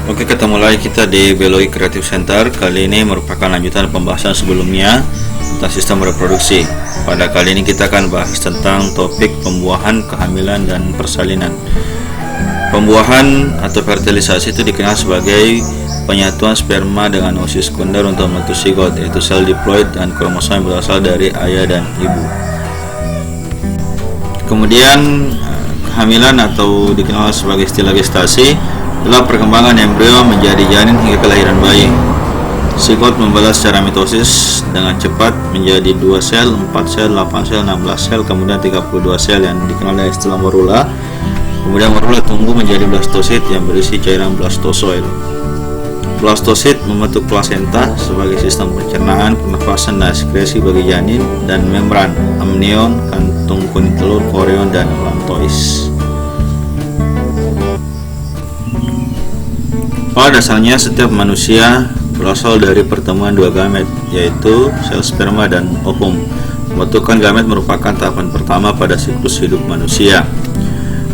Oke, ketemu lagi kita di Beloy Creative Center. Kali ini merupakan lanjutan pembahasan sebelumnya tentang sistem reproduksi. Pada kali ini kita akan bahas tentang topik pembuahan, kehamilan, dan persalinan. Pembuahan atau fertilisasi itu dikenal sebagai penyatuan sperma dengan oosit sekunder untuk membentuk zigot, yaitu sel diploid dan kromosom yang berasal dari ayah dan ibu. Kemudian kehamilan atau dikenal sebagai istilah gestasi adalah perkembangan embrio menjadi janin hingga kelahiran bayi. Zigot membalas secara mitosis dengan cepat menjadi 2 sel, 4 sel, 8 sel, 16 sel, kemudian 32 sel yang dikenal dengan istilah morula. Kemudian morula tumbuh menjadi blastosit yang berisi cairan blastozoil. Blastosit membentuk plasenta sebagai sistem pencernaan, pernafasan, dan ekskresi bagi janin, dan membran amnion, kantung kuning telur, koreon, dan lantois. Pada dasarnya setiap manusia berasal dari pertemuan dua gamet, yaitu sel sperma dan ovum. Pembentukan gamet merupakan tahapan pertama pada siklus hidup manusia.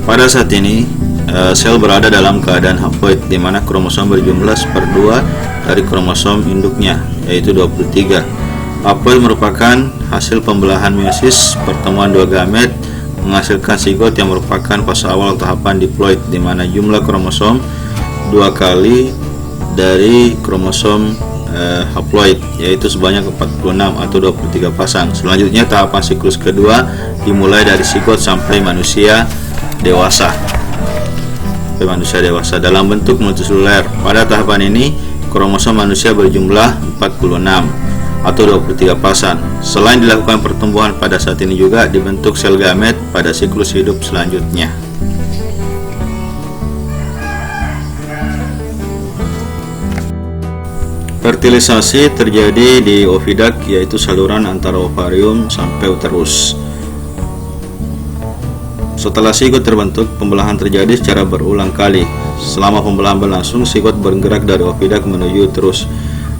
Pada saat ini, sel berada dalam keadaan haploid, di mana kromosom berjumlah 1/2 dari kromosom induknya, yaitu 23. Haploid merupakan hasil pembelahan meiosis pertemuan dua gamet menghasilkan zigot yang merupakan fase awal tahapan diploid, di mana jumlah kromosom 2 kali dari kromosom haploid, yaitu sebanyak 46 atau 23 pasang. Selanjutnya tahapan siklus kedua dimulai dari zigot sampai manusia dewasa. Dalam bentuk multiseluler. Pada tahapan ini kromosom manusia berjumlah 46 atau 23 pasang. Selain dilakukan pertumbuhan, pada saat ini juga dibentuk sel gamet pada siklus hidup selanjutnya. Fertilisasi terjadi di ovidak, yaitu saluran antara ovarium sampai uterus. Setelah zigot terbentuk, pembelahan terjadi secara berulang kali. Selama pembelahan berlangsung, zigot bergerak dari ovidak menuju uterus.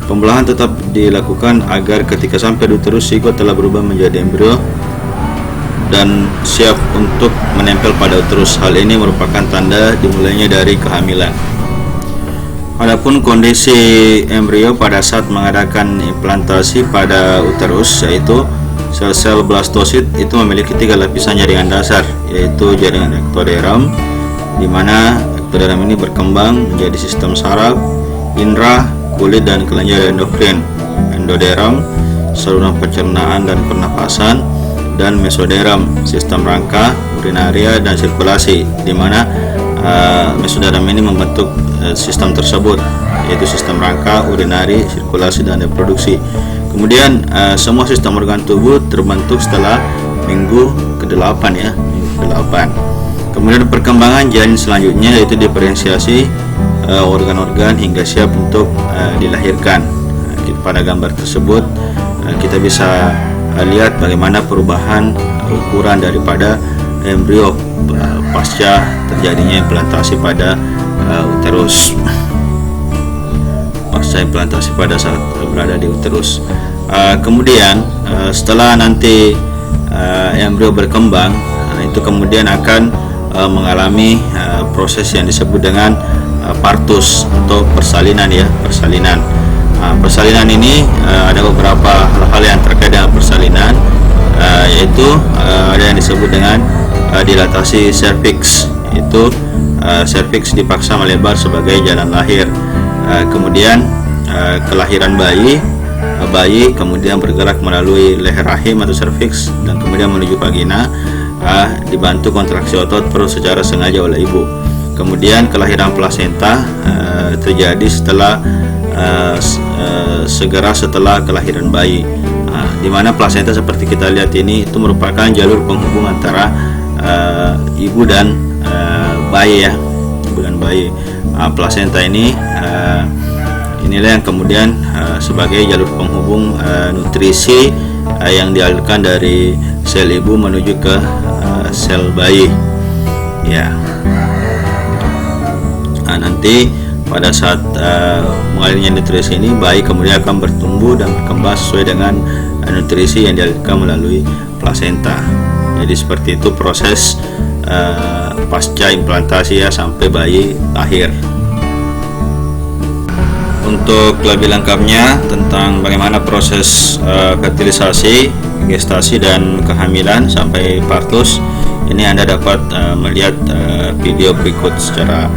Pembelahan tetap dilakukan agar ketika sampai di uterus, zigot telah berubah menjadi embrio dan siap untuk menempel pada uterus. Hal ini merupakan tanda dimulainya dari kehamilan. Adapun kondisi embrio pada saat mengadakan implantasi pada uterus, yaitu sel-sel blastosit itu memiliki 3 lapisan jaringan dasar, yaitu jaringan ektoderm, di mana ektoderm ini berkembang menjadi sistem saraf, indera, kulit, dan kelenjar endokrin. Endoderm, saluran pencernaan dan pernafasan, dan mesoderm, sistem rangka, urinaria, dan sirkulasi, di mana mesoderm ini membentuk sistem tersebut, yaitu sistem rangka, urinari, sirkulasi, dan reproduksi. Kemudian semua sistem organ tubuh terbentuk setelah minggu ke-8 ya, minggu ke-8. Kemudian perkembangan janin selanjutnya yaitu diferensiasi organ-organ hingga siap untuk dilahirkan. Pada gambar tersebut kita bisa lihat bagaimana perubahan ukuran daripada embrio pasca terjadinya implantasi pada uterus. Pasca implantasi pada saat berada di uterus. Kemudian setelah nanti embrio berkembang, itu kemudian akan mengalami proses yang disebut dengan partus atau persalinan ya, persalinan. Persalinan ini ada beberapa hal-hal yang terkait dengan persalinan, yaitu ada yang disebut dengan dilatasi serviks, itu serviks dipaksa melebar sebagai jalan lahir. Kemudian kelahiran bayi kemudian bergerak melalui leher rahim atau serviks dan kemudian menuju vagina, dibantu kontraksi otot perut secara sengaja oleh ibu. Kemudian kelahiran plasenta terjadi segera setelah kelahiran bayi, di mana plasenta seperti kita lihat ini itu merupakan jalur penghubung antara ibu dan bayi ya, ibu dan bayi. Plasenta ini inilah yang kemudian sebagai jalur penghubung nutrisi yang dialirkan dari sel ibu menuju ke sel bayi ya. Nanti pada saat mengalirnya nutrisi ini, bayi kemudian akan bertumbuh dan berkembang sesuai dengan nutrisi yang dialirkan melalui plasenta. Jadi seperti itu proses pasca implantasi ya sampai bayi lahir. untuk lebih lengkapnya tentang bagaimana proses fertilisasi, gestasi dan kehamilan sampai partus, ini Anda dapat melihat video berikut secara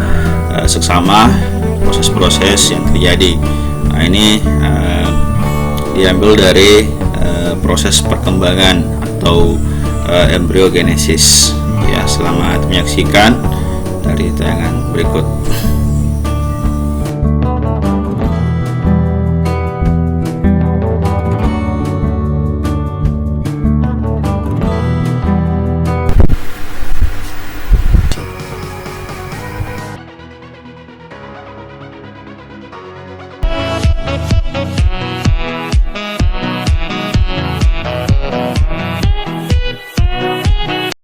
seksama proses-proses yang terjadi. Nah, ini diambil dari proses perkembangan atau embriogenesis. Ya, selamat menyaksikan dari tayangan berikut.